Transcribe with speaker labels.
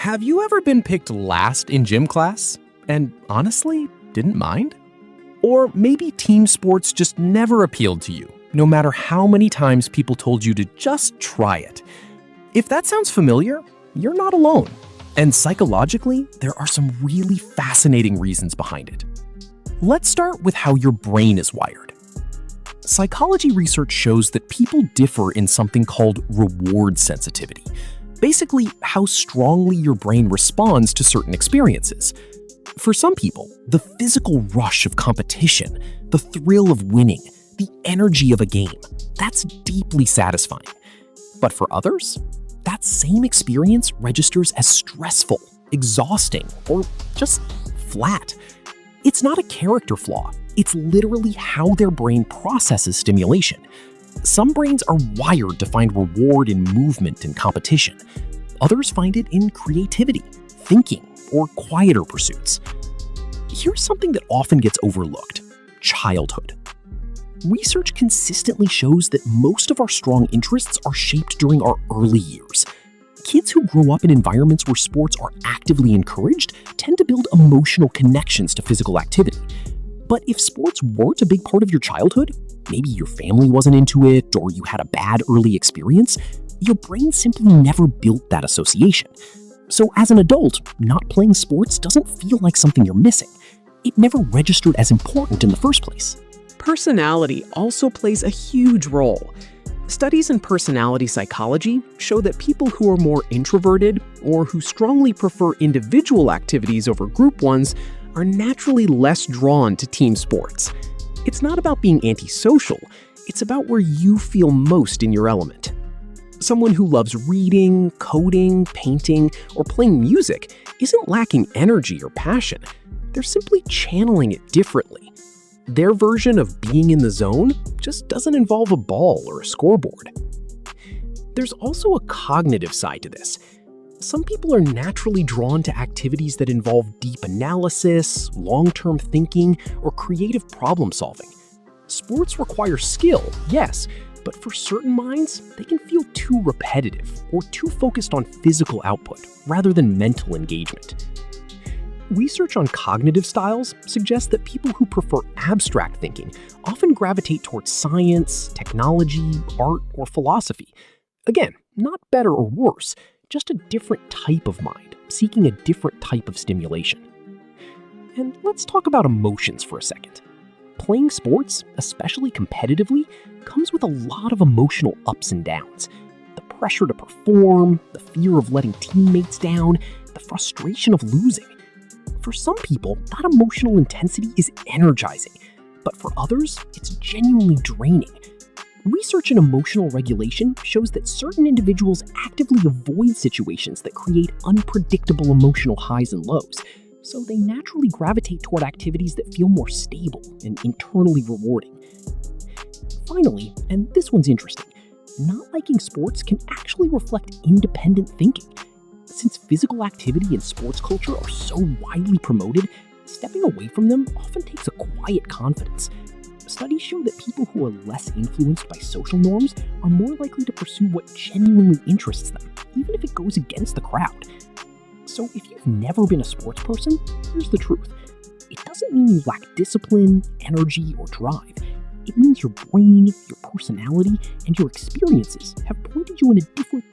Speaker 1: Have you ever been picked last in gym class and honestly didn't mind? Or maybe team sports just never appealed to you, no matter how many times people told you to just try it. If that sounds familiar, you're not alone. And psychologically, there are some really fascinating reasons behind it. Let's start with how your brain is wired. Psychology research shows that people differ in something called reward sensitivity. Basically, how strongly your brain responds to certain experiences. For some people, the physical rush of competition, the thrill of winning, the energy of a game, that's deeply satisfying. But for others, that same experience registers as stressful, exhausting, or just flat. It's not a character flaw. It's literally how their brain processes stimulation. Some brains are wired to find reward in movement and competition. Others find it in creativity, thinking, or quieter pursuits. Here's something that often gets overlooked: childhood. Research consistently shows that most of our strong interests are shaped during our early years. Kids who grow up in environments where sports are actively encouraged tend to build emotional connections to physical activity. But if sports weren't a big part of your childhood, maybe your family wasn't into it or you had a bad early experience, your brain simply never built that association. So as an adult, not playing sports doesn't feel like something you're missing. It never registered as important in the first place.
Speaker 2: Personality also plays a huge role. Studies in personality psychology show that people who are more introverted or who strongly prefer individual activities over group ones are naturally less drawn to team sports. It's not about being antisocial, it's about where you feel most in your element. Someone who loves reading, coding, painting, or playing music isn't lacking energy or passion. They're simply channeling it differently. Their version of being in the zone just doesn't involve a ball or a scoreboard. There's also a cognitive side to this. Some people are naturally drawn to activities that involve deep analysis, long-term thinking, or creative problem solving. Sports require skill, yes, but for certain minds, they can feel too repetitive or too focused on physical output rather than mental engagement. Research on cognitive styles suggests that people who prefer abstract thinking often gravitate towards science, technology, art, or philosophy. Again, not better or worse, just a different type of mind, seeking a different type of stimulation. And let's talk about emotions for a second. Playing sports, especially competitively, comes with a lot of emotional ups and downs. The pressure to perform, the fear of letting teammates down, the frustration of losing. For some people, that emotional intensity is energizing, but for others, it's genuinely draining. Research in emotional regulation shows that certain individuals actively avoid situations that create unpredictable emotional highs and lows, so they naturally gravitate toward activities that feel more stable and internally rewarding. Finally, and this one's interesting, not liking sports can actually reflect independent thinking. Since physical activity and sports culture are so widely promoted, stepping away from them often takes a quiet confidence. Studies show that people who are less influenced by social norms are more likely to pursue what genuinely interests them, even if it goes against the crowd. So if you've never been a sports person, here's the truth. It doesn't mean you lack discipline, energy, or drive. It means your brain, your personality, and your experiences have pointed you in a different